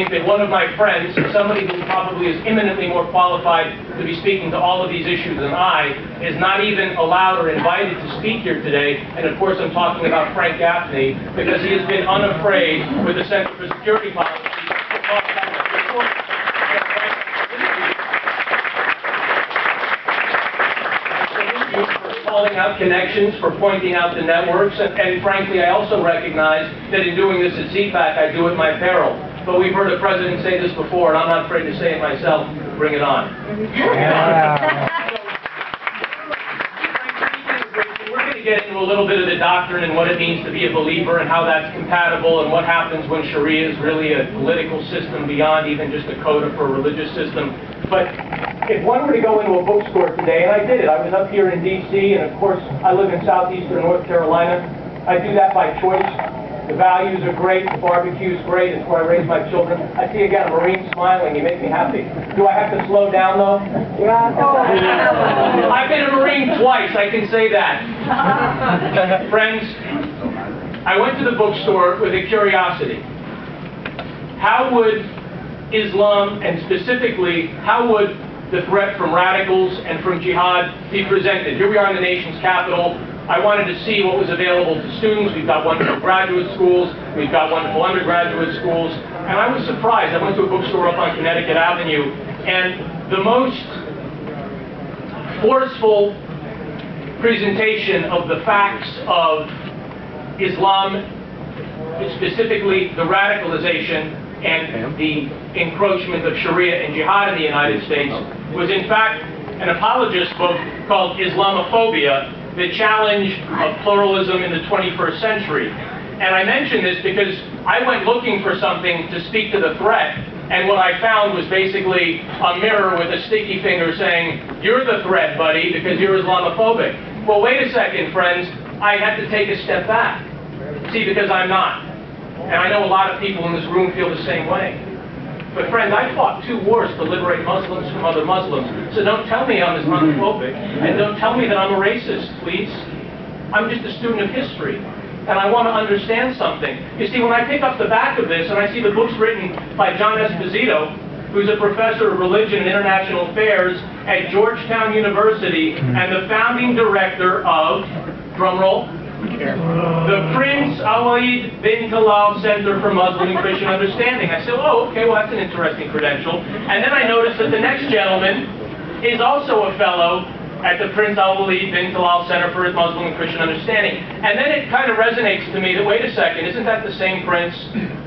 think that one of my friends, somebody who probably is eminently more qualified to be speaking to all of these issues than I, is not even allowed or invited to speak here today. And of course I'm talking about Frank Gaffney, because he has been unafraid with the Center for Security Policy to talk about the report. Calling out connections, for pointing out the networks, and frankly, I also recognize that in doing this at CPAC, I do at my peril. But we've heard the President say this before, and I'm not afraid to say it myself. Bring it on. We're going to get into a little bit of the doctrine and what it means to be a believer and how that's compatible and what happens when Sharia is really a political system beyond even just a coda for a religious system. But if one were to go into a bookstore today, and I did it, I was up here in D.C., and of course I live in southeastern North Carolina. I do that by choice. The values are great, the barbecue's great, it's where I raise my children. I see again a Marine smiling, you make me happy. Do I have to slow down though? Yeah. I've been a Marine twice, I can say that. Friends, I went to the bookstore with a curiosity. How would Islam, and specifically, how would the threat from radicals and from jihad be presented? Here we are in the nation's capital. I wanted to see what was available to students. We've got wonderful graduate schools. We've got wonderful undergraduate schools. And I was surprised. I went to a bookstore up on Connecticut Avenue, and the most forceful presentation of the facts of Islam, specifically the radicalization and the encroachment of Sharia and jihad in the United States, was in fact an apologist book called Islamophobia, the challenge of pluralism in the 21st century. And I mention this because I went looking for something to speak to the threat, and what I found was basically a mirror with a sticky finger saying, "You're the threat, buddy, because you're Islamophobic." Well, wait a second, friends. I had to take a step back. See, because I'm not. And I know a lot of people in this room feel the same way. But friends, I fought 2 wars to liberate Muslims from other Muslims. So don't tell me I'm Islamophobic, and don't tell me that I'm a racist, please. I'm just a student of history, and I want to understand something. You see, when I pick up the back of this, and I see the books written by John Esposito, who's a professor of religion and international affairs at Georgetown University, and the founding director of, drumroll, the Prince Alwaleed bin Talal Center for Muslim and Christian Understanding. I said, oh, okay, well, that's an interesting credential. And then I noticed that the next gentleman is also a fellow at the Prince Alwaleed bin Talal Center for Muslim and Christian Understanding. And then it kind of resonates to me that, wait a second, isn't that the same prince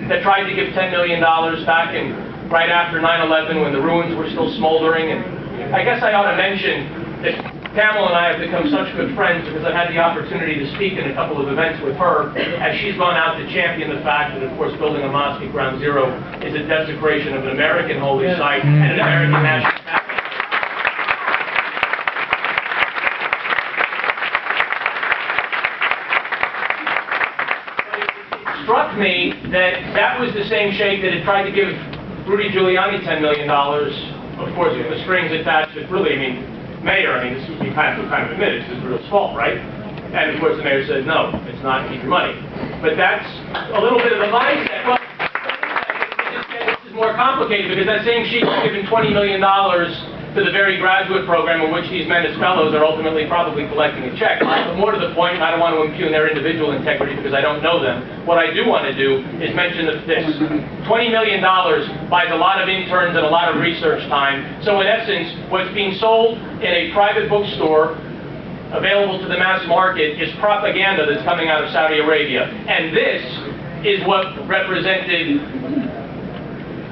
that tried to give $10 million back in right after 9/11 when the ruins were still smoldering? And I guess I ought to mention that Pamela and I have become such good friends because I've had the opportunity to speak in a couple of events with her as she's gone out to champion the fact that, of course, building a mosque at Ground Zero is a desecration of an American holy site and an American national capital. It struck me that that was the same sheikh that had tried to give Rudy Giuliani $10 million, of course, with the strings attached that really, mayor, this would be kind of admit it's his real fault, right? And of course the mayor said, no, it's not, keep your money. But that's a little bit of the mindset. Well, this is more complicated because that same sheik was given $20 million to the very graduate program in which these men as fellows are ultimately probably collecting a check. But more to the point, I don't want to impugn their individual integrity because I don't know them. What I do want to do is mention this. $20 million buys a lot of interns and a lot of research time. So in essence, what's being sold in a private bookstore available to the mass market is propaganda that's coming out of Saudi Arabia. And this is what represented